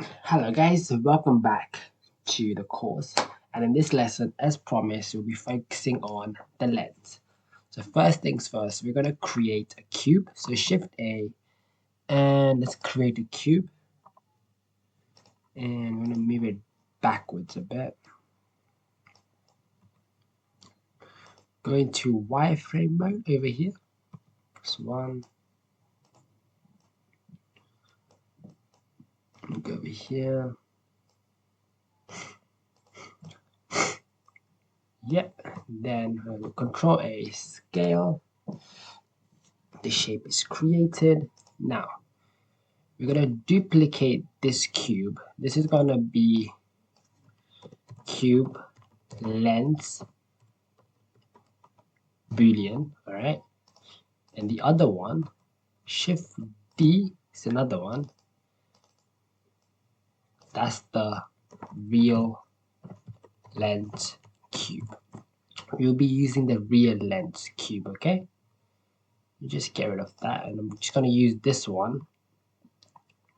Hello guys, welcome back to the course, and in this lesson, as promised, we'll be focusing on the lens. So first things first, we're going to create a cube. So Shift A, and let's create a cube, and we're going to move it backwards a bit. Go into wireframe mode over here. Press 1. Go over here. Yep, then Control A, scale. The shape is created. Now we're going to duplicate this cube. This is going to be cube lens boolean, all right? And the other one, Shift D, is another one. That's the real lens cube. We'll be using the real lens cube, okay? You just get rid of that, and I'm just going to use this one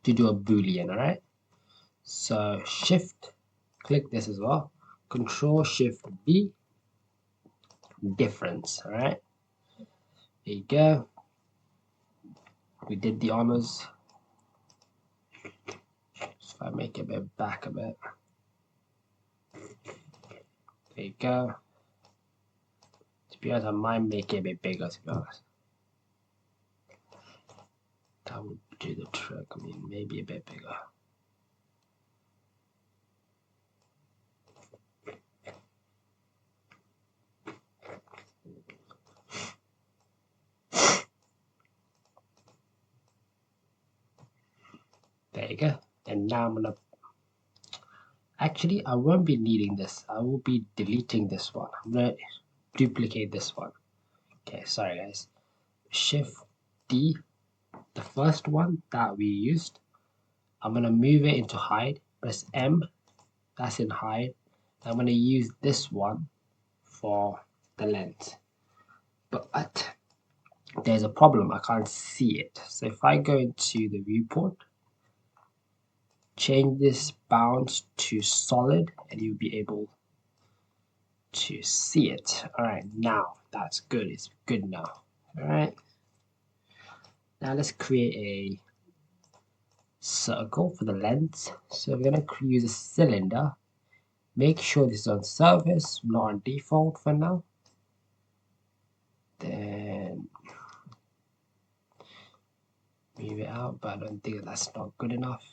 to do a boolean, all right? So Shift, click this as well. Control Shift B, difference, all right? There you go. We did the honors. So if I make it a bit back a bit. There you go. To be honest, I might make it a bit bigger, to be honest. That would do the trick. I mean, maybe a bit bigger. There you go. And now I'm gonna... Actually, I won't be needing this. I will be deleting this one. I'm gonna duplicate this one. Okay, sorry guys. Shift D, the first one that we used. I'm gonna move it into hide. Press M, that's in hide. I'm gonna use this one for the lens. But there's a problem, I can't see it. So if I go into the viewport, change this bounds to solid, and you'll be able to see it. All right, now that's good. It's good now. All right, now let's create a circle for the lens. So we're gonna use a cylinder. Make sure this is on surface, not on default for now. Then move it out, but I don't think that's not good enough.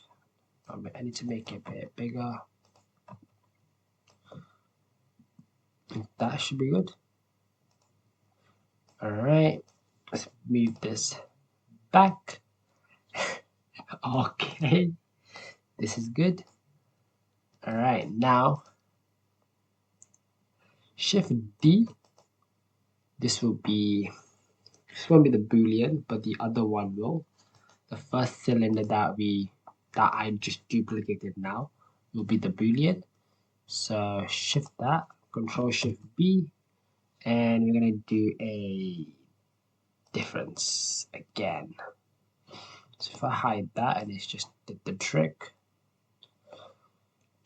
I need to make it a bit bigger. That should be good. All right, let's move this back. Okay, this is good. All right, now Shift D. This won't be the boolean, but the other one will. The first cylinder that I just duplicated now will be the boolean. So Shift that, Control Shift B, and we're gonna do a difference again. So if I hide that, and it's just did the trick.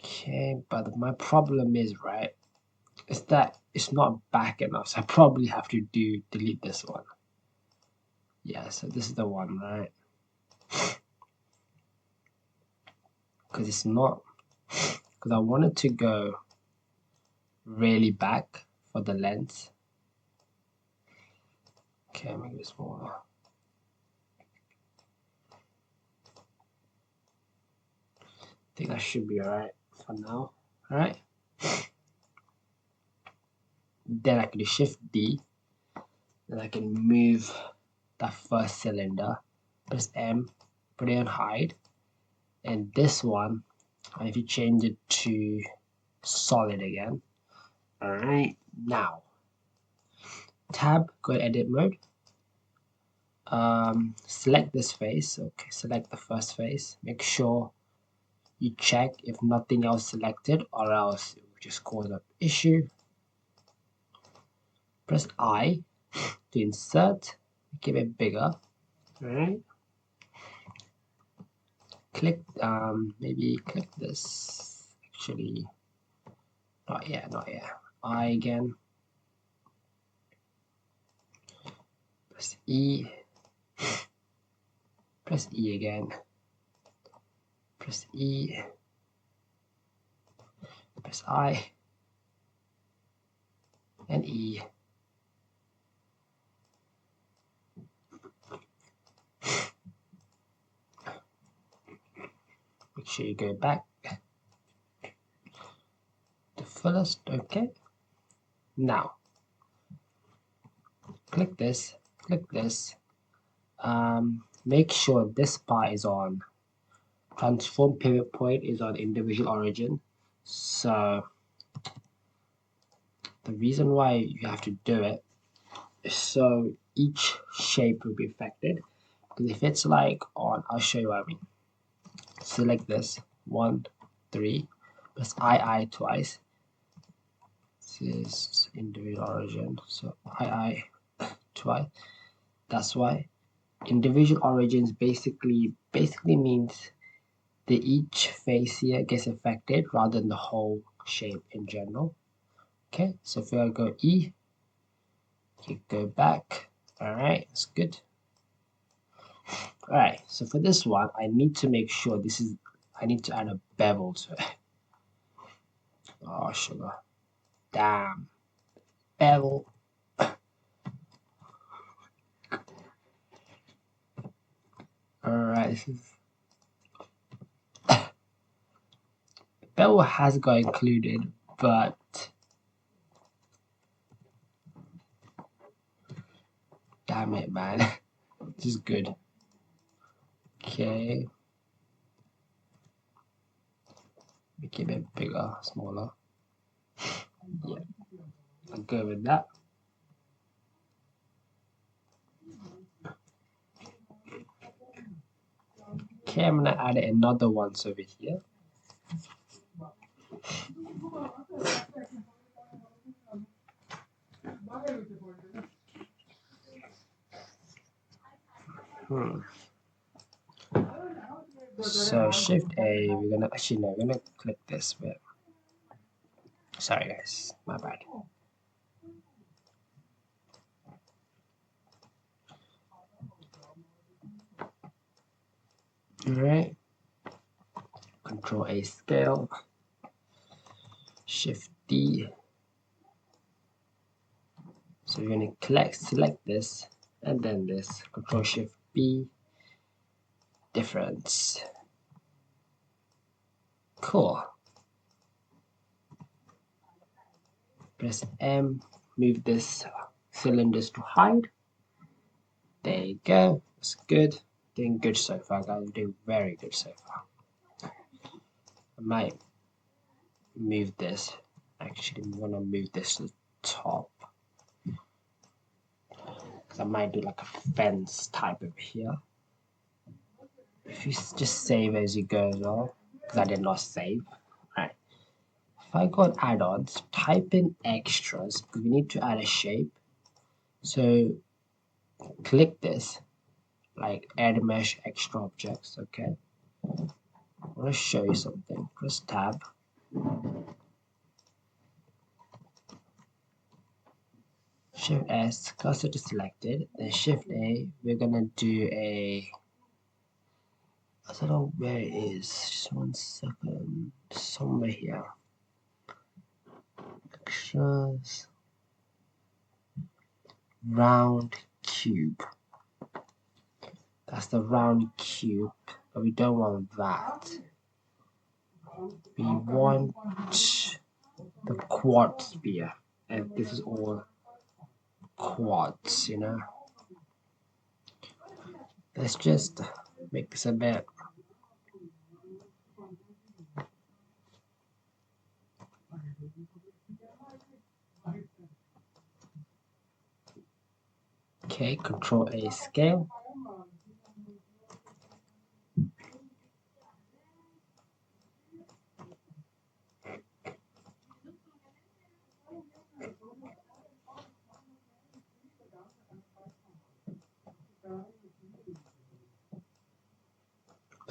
Okay, but my problem is, right, is that it's not back enough, so I probably have to delete this one. Yeah, so this is the one, right? Because it's not, because I wanted to go really back for the lens. Okay, make it smaller. I think that should be alright for now. Alright. Then I can do Shift D. Then I can move that first cylinder. Press M, put it on hide. And this one, if you change it to solid again. Alright, now tab, go to edit mode. Select this face. Okay, select the first face. Make sure you check if nothing else selected, or else it will just cause an issue. Press I to insert, make it a bit bigger. Alright. click maybe click this. Actually, not yet, not yet. I again, press E, press E again, press E, press I, and E. Make sure you go back to fullest. Okay. Now click this, click this. Make sure this part is on. Transform pivot point is on individual origin. So the reason why you have to do it is so each shape will be affected. Because if it's like on, I'll show you what I mean. Select this 1, 3, press I twice. This is individual origin, so I twice. That's why individual origins basically means that each face here gets affected rather than the whole shape in general. Okay, so if I go E, you go back. Alright, that's good. Alright, so for this one, I need to make sure I need to add a bevel to it. Oh, sugar. Damn. Bevel. Alright, this is... bevel has got included, but... damn it, man. This is good. Okay. Make it a bit bigger, smaller. Yeah, I'll go with that. Okay, I'm gonna add another one over here. So Shift A, we're gonna actually no, we're gonna click this bit. Sorry guys, my bad. Alright. Control A scale. Shift D. So we're gonna select this and then this. Control Shift B. Difference. Cool. Press M. Move this cylinders to hide. There you go. That's good. Doing good so far, guys. Doing very good so far. I might move this. Actually, I'm gonna move this to the top. I might do like a fence type over here. If you just save as you go as well, because I did not save. Right. If I go on add-ons, type in extras because we need to add a shape. So click this, like add mesh extra objects. Okay. I want to show you something. Press tab. Shift S, cursor to selected, then Shift A, we're gonna do a, I don't know where it is, just 1 second, somewhere here. Extras, round cube. That's the round cube, but we don't want that. We want the quad sphere, and this is all quads, you know. Let's just make this a bit. Okay, Control A scale.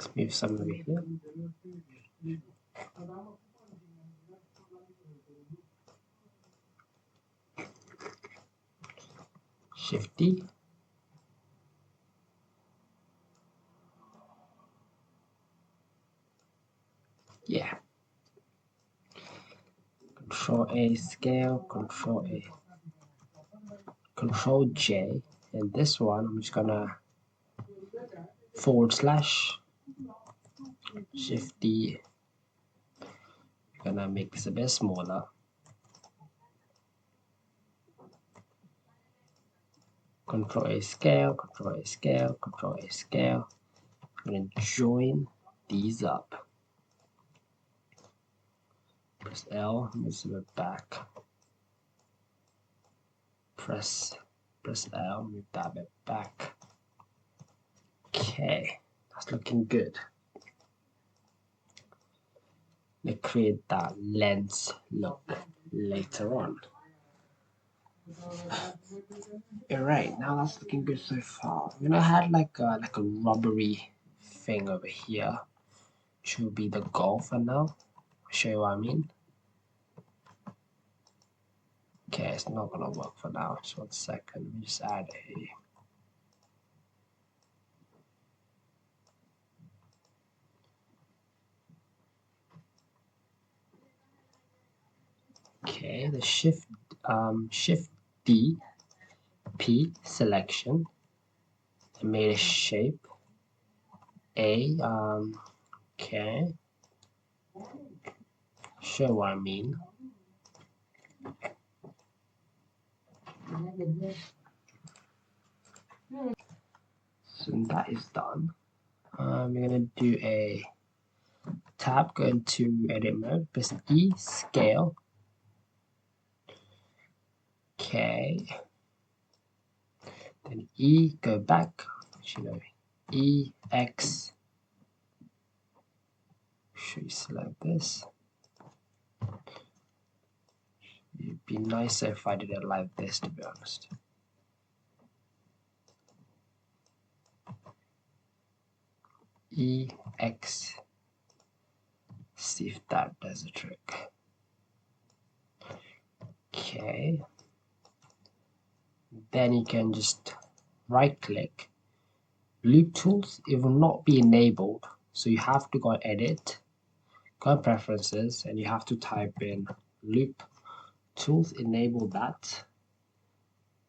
Let's move some over here. Shift D. Yeah. Control A scale, Control A, Control J, and this one I'm just gonna / Shift D. Gonna make this a bit smaller. Control A scale, Control A scale, Control A scale. I'm gonna join these up. Press L, move it back. Press L, move that bit back. Okay, that's looking good. Let's create that lens look later on. Alright, now that's looking good so far. I'm gonna add like a rubbery thing over here, which will be the goal for now. I'll show you what I mean. Okay, it's not gonna work for now. Just 1 second. Let me just add a okay, the shift D P selection. I made a shape. A okay. Show what I mean. So that is done. We're gonna do a tab, go into edit mode, press E scale. Okay. Then E, go back. E X. Should we select this? It'd be nicer if I did it like this, to be honest. EX. See if that does the trick. Okay. Then you can just right click. Loop tools, it will not be enabled. So you have to go edit, go preferences, and you have to type in loop tools, enable that.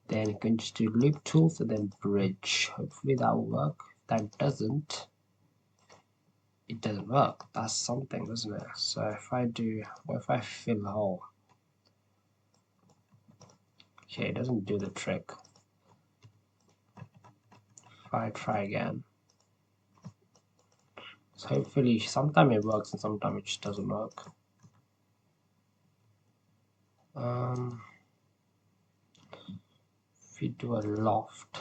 Then you can just do loop tools and then bridge. Hopefully that will work. If that doesn't, it doesn't work. That's something, isn't it? So if I do, what if I fill a hole? Okay, it doesn't do the trick. If I try again. So hopefully sometimes it works and sometimes it just doesn't work. If you do a loft,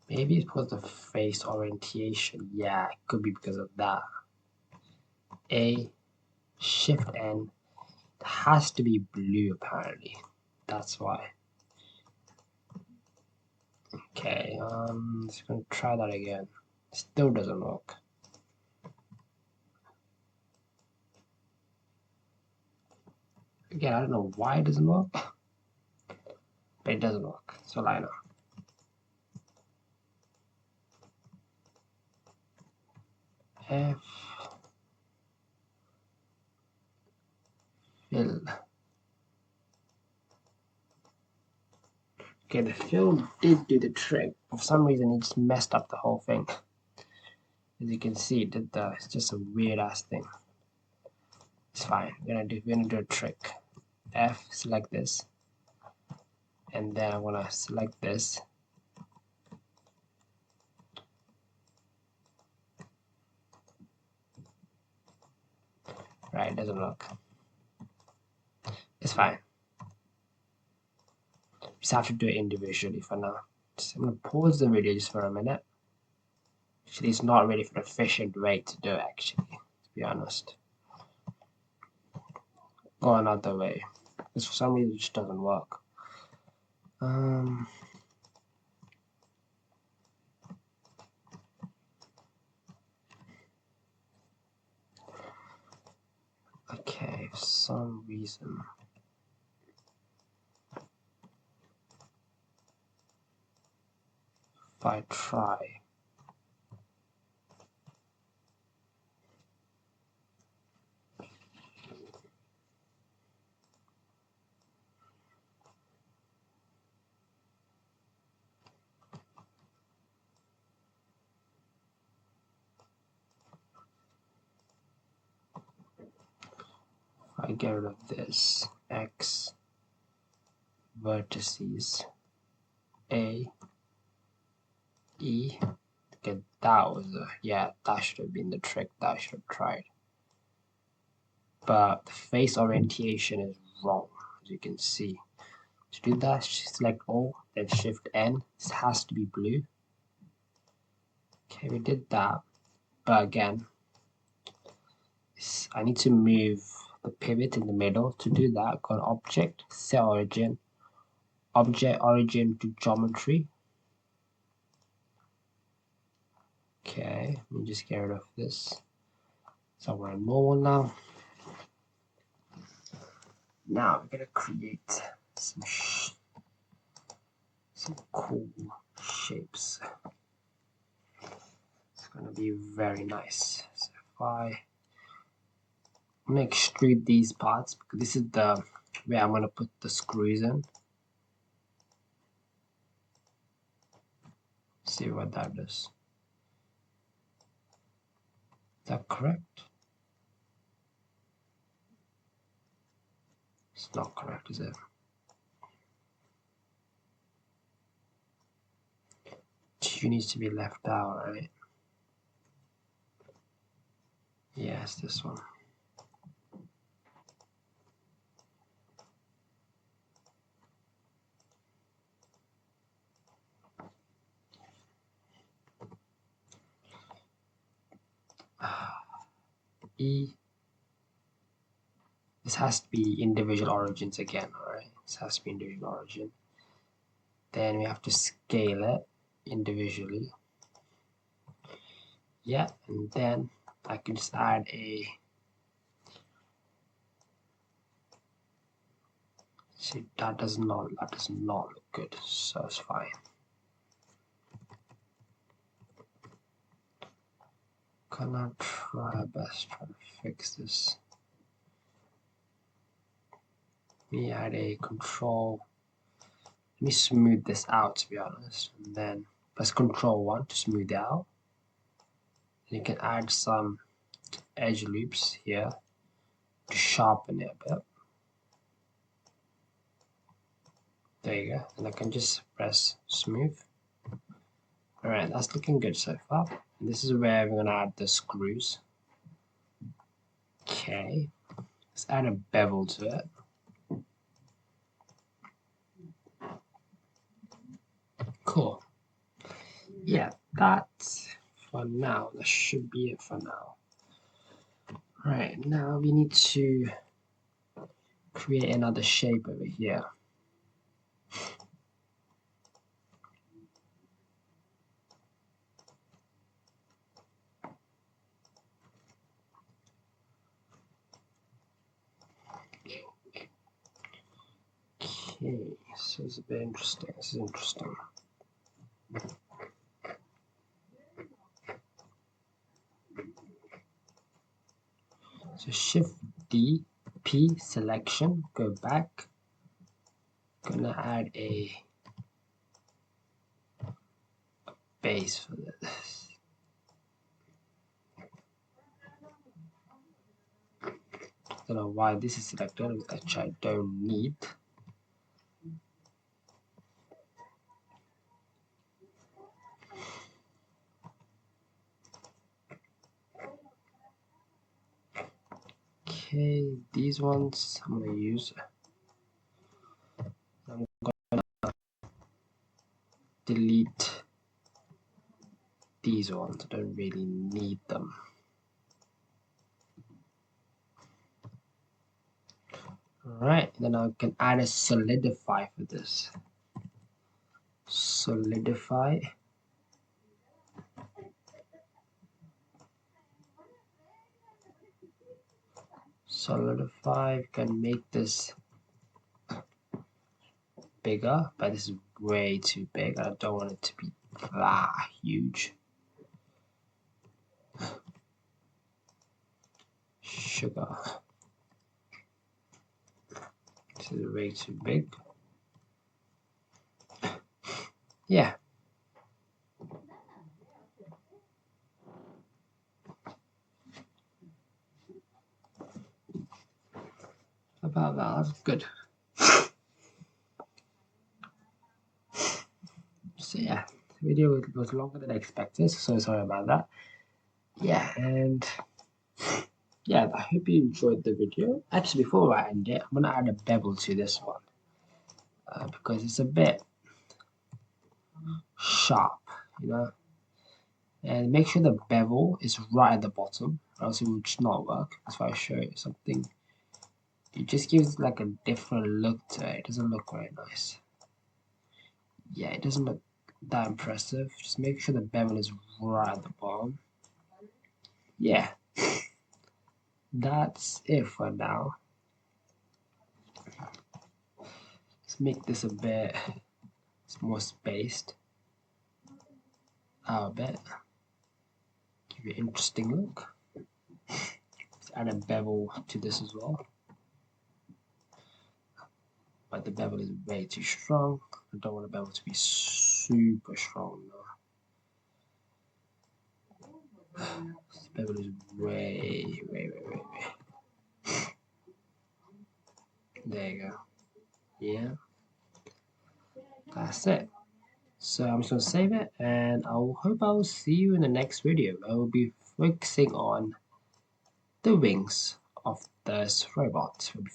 maybe it's because of face orientation. Yeah, it could be because of that. A Shift N, it has to be blue apparently. That's why. Okay, just gonna try that again. Still doesn't work. Again, I don't know why it doesn't work, but it doesn't work. So liner. F fill. Okay, the fill did do the trick. For some reason, it just messed up the whole thing. As you can see, it's just a weird ass thing. It's fine. We're gonna do a trick. F, select this, and then I'm gonna select this. Right, it doesn't work. It's fine. Just have to do it individually for now. I'm gonna pause the video just for a minute. Actually, it's not really an efficient way to do it, actually, to be honest. go another way, because for some reason it just doesn't work. Okay, for some reason. If I try. I get rid of this X vertices A E. Okay, that was that should have been the trick. That should have tried. But the face orientation is wrong, as you can see. To do that, select all, then Shift N. This has to be blue. Okay, we did that, but again, I need to move the pivot in the middle. To do that, go to Object, Set Origin, Object Origin to Geometry. Okay, let me just get rid of this. So we're in normal now. Now we're gonna create some cool shapes. It's gonna be very nice. So if I'm gonna extrude these parts, because this is the where I'm gonna put the screws in. See what that does. Is that correct? It's not correct, is it? Two needs to be left out, right? Yes, this one. E. This has to be individual origins again, alright? This has to be individual origin. Then we have to scale it individually. Yeah, and then I can just add a. See, that does not look good, so it's fine. Gonna try best to fix this. Let me add a control. Let me smooth this out, to be honest, and then press Control 1 to smooth it out. And you can add some edge loops here to sharpen it a bit. There you go, and I can just press smooth. Alright, that's looking good so far. And this is where we're gonna add the screws. Okay, let's add a bevel to it. Cool. Yeah, that's for now. That should be it for now. Right, now we need to create another shape over here. Okay, so it's a bit interesting. This is interesting. So Shift D, P selection, go back. Gonna add a base for this. Don't know why this is selected, which I don't need. Okay, these ones I'm gonna use. I'm gonna delete these ones. I don't really need them. Alright, then I can add a solidify for this. Solidify. Solidify can make this bigger, but this is way too big. I don't want it to be huge. Sugar. This is way too big. Yeah. About that, that's good. So yeah, the video was longer than I expected, so sorry about that. Yeah, and yeah, I hope you enjoyed the video. Actually, before I end it, I'm gonna add a bevel to this one because it's a bit sharp, you know. And make sure the bevel is right at the bottom, or else it will just not work. That's why I show you something. It just gives like a different look to it. It doesn't look very nice. Yeah, it doesn't look that impressive. Just make sure the bevel is right at the bottom. Yeah, that's it for now. Let's make this a bit more spaced out a bit. Give it an interesting look. Let's add a bevel to this as well. But the bevel is way too strong. I don't want the bevel to be super strong though. This bevel is way. There you go. Yeah. That's it. So I'm just gonna save it, and I hope I will see you in the next video. I will be focusing on the wings of this robot. We'll be